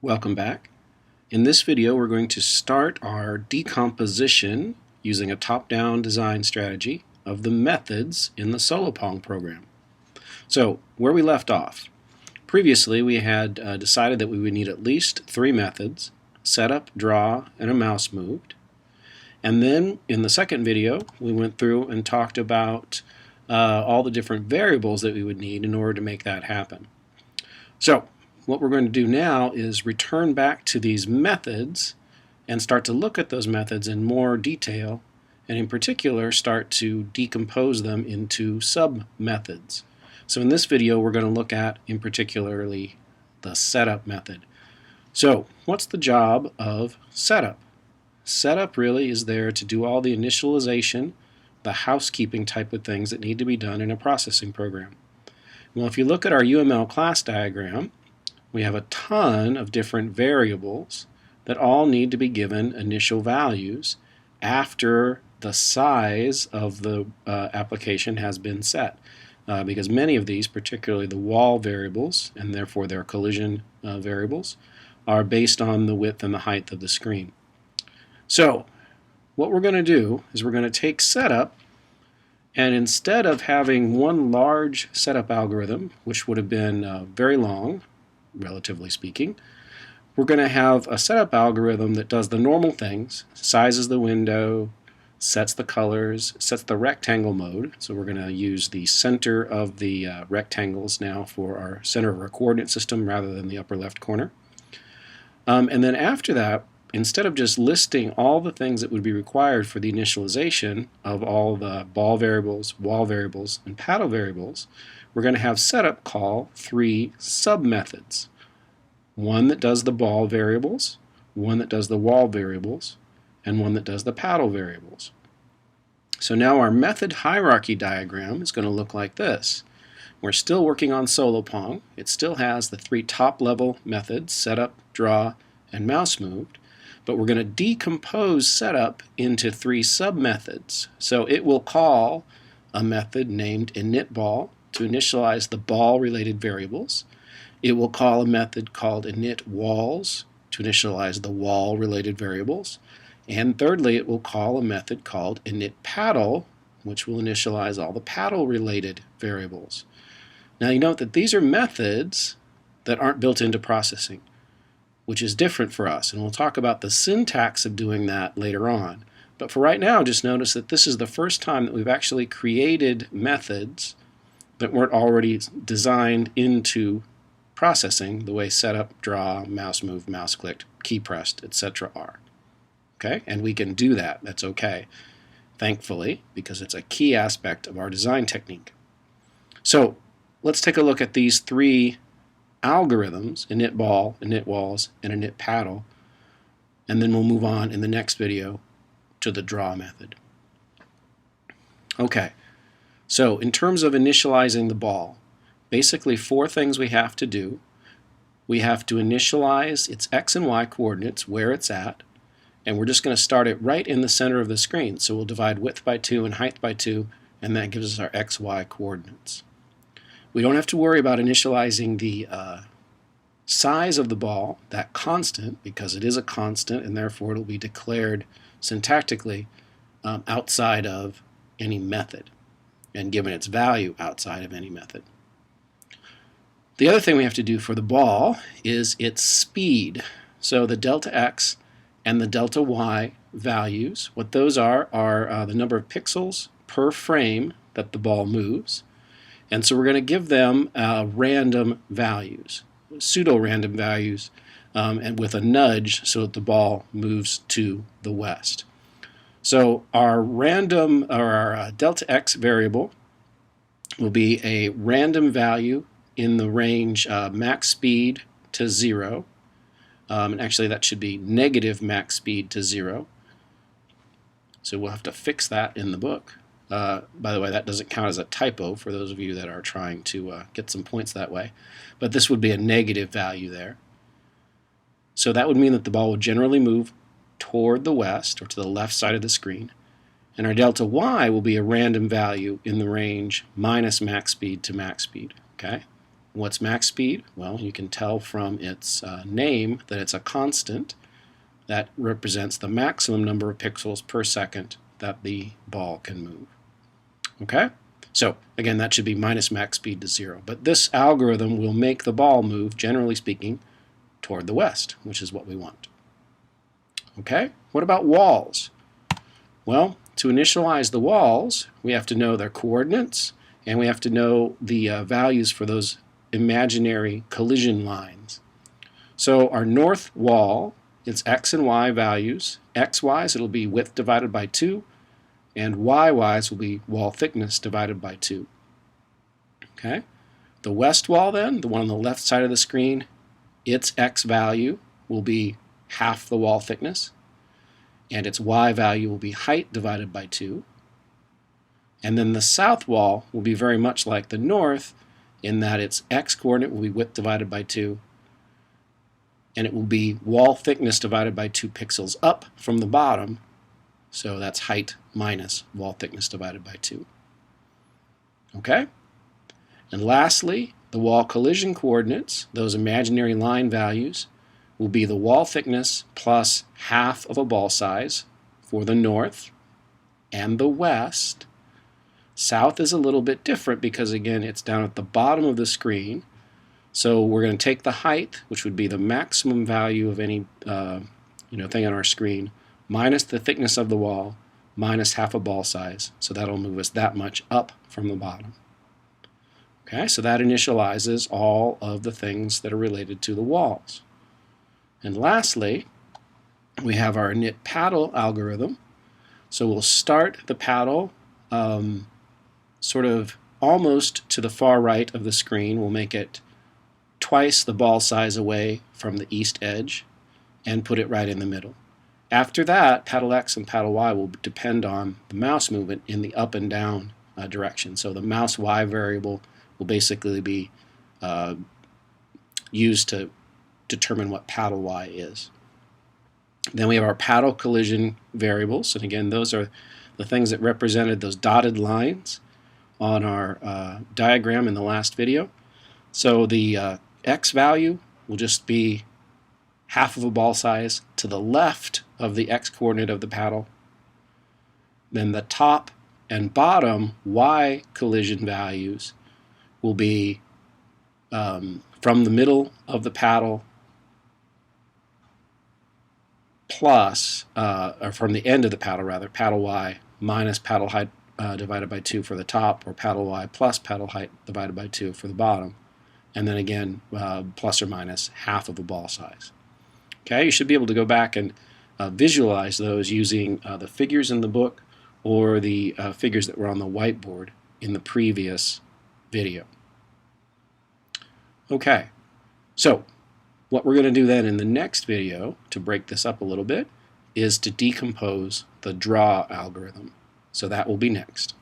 Welcome back. In this video we're going to start our decomposition using a top-down design strategy of the methods in the SoloPong program. So where we left off, previously we had decided that we would need at least 3 methods: setup, draw, and a mouse moved. And then in the second video we went through and talked about all the different variables that we would need in order to make that happen. So what we're going to do now is return back to these methods and start to look at those methods in more detail, and in particular start to decompose them into sub-methods. So in this video we're going to look at, in particularly, the setup method. So what's the job of setup? Setup really is there to do all the initialization, the housekeeping type of things that need to be done in a processing program. Well, if you look at our UML class diagram, we have a ton of different variables that all need to be given initial values after the size of the application has been set. Because many of these, particularly the wall variables, and therefore their collision variables, are based on the width and the height of the screen. So what we're going to do is we're going to take setup, and instead of having one large setup algorithm, which would have been very long, relatively speaking, we're going to have a setup algorithm that does the normal things: sizes the window, sets the colors, sets the rectangle mode. So we're going to use the center of the rectangles now for our center of our coordinate system rather than the upper left corner. And then after that, instead of just listing all the things that would be required for the initialization of all the ball variables, wall variables, and paddle variables, we're going to have setup call 3 sub-methods. One that does the ball variables, one that does the wall variables, and one that does the paddle variables. So now our method hierarchy diagram is going to look like this. We're still working on SoloPong. It still has the 3 top-level methods: setup, draw, and mouse moved. But we're going to decompose setup into 3 sub-methods. So it will call a method named initBall to initialize the ball-related variables. It will call a method called initWalls to initialize the wall-related variables. And thirdly, it will call a method called initPaddle, which will initialize all the paddle-related variables. Now you note that these are methods that aren't built into processing, which is different for us, and we'll talk about the syntax of doing that later on. But for right now, just notice that this is the first time that we've actually created methods that weren't already designed into processing the way setup, draw, mouse moved, mouse clicked, key pressed, etc. are. Okay? And we can do that. That's okay, thankfully, because it's a key aspect of our design technique. So let's take a look at these 3 algorithms: initBall, initWalls, and initPaddle, and then we'll move on in the next video to the draw method. Okay, so in terms of initializing the ball, basically 4 things we have to do. We have to initialize its x and y coordinates, where it's at, and we're just going to start it right in the center of the screen. So we'll divide width by 2 and height by 2, and that gives us our x, y coordinates. We don't have to worry about initializing the size of the ball, that constant, because it is a constant, and therefore it'll be declared syntactically outside of any method and given its value outside of any method. The other thing we have to do for the ball is its speed. So the delta x and the delta y values, what those are the number of pixels per frame that the ball moves. And so we're going to give them random values, pseudo-random values, and with a nudge so that the ball moves to the west. So our random, or our delta x variable will be a random value in the range max speed to 0. And actually that should be negative max speed to 0. So we'll have to fix that in the book. By the way, that doesn't count as a typo for those of you that are trying to get some points that way. But this would be a negative value there. So that would mean that the ball would generally move toward the west, or to the left side of the screen. And our delta y will be a random value in the range minus max speed to max speed. Okay? What's max speed? Well, you can tell from its name that it's a constant that represents the maximum number of pixels per second that the ball can move. Okay? So, again, that should be minus max speed to 0. But this algorithm will make the ball move, generally speaking, toward the west, which is what we want. Okay? What about walls? Well, to initialize the walls, we have to know their coordinates, and we have to know the values for those imaginary collision lines. So our north wall, its x and y values. X-wise, it'll be width divided by 2, and y-wise will be wall thickness divided by 2. Okay? The west wall then, the one on the left side of the screen, its x value will be half the wall thickness, and its y value will be height divided by 2. And then the south wall will be very much like the north in that its x-coordinate will be width divided by 2, and it will be wall thickness divided by 2 pixels up from the bottom, so that's height minus wall thickness divided by 2. Okay? And lastly, the wall collision coordinates, those imaginary line values, will be the wall thickness plus half of a ball size for the north and the west. South is a little bit different because, again, it's down at the bottom of the screen. So we're going to take the height, which would be the maximum value of any thing on our screen, minus the thickness of the wall, minus half a ball size. So that'll move us that much up from the bottom. Okay, so that initializes all of the things that are related to the walls. And lastly, we have our init paddle algorithm. So we'll start the paddle sort of almost to the far right of the screen. We'll make it twice the ball size away from the east edge and put it right in the middle. After that, paddle X and paddle Y will depend on the mouse movement in the up and down direction. So the mouse Y variable will basically be used to determine what paddle Y is. Then we have our paddle collision variables, and again, those are the things that represented those dotted lines on our diagram in the last video. So the X value will just be half of a ball size to the left of the X coordinate of the paddle. Then the top and bottom Y collision values will be from the middle of the paddle plus, or from the end of the paddle rather, paddle Y minus paddle height divided by 2 for the top, or paddle Y plus paddle height divided by 2 for the bottom. And then again, plus or minus half of a ball size. Okay, you should be able to go back and visualize those using the figures in the book or the figures that were on the whiteboard in the previous video. Okay, so what we're going to do then in the next video, to break this up a little bit, is to decompose the draw algorithm. So that will be next.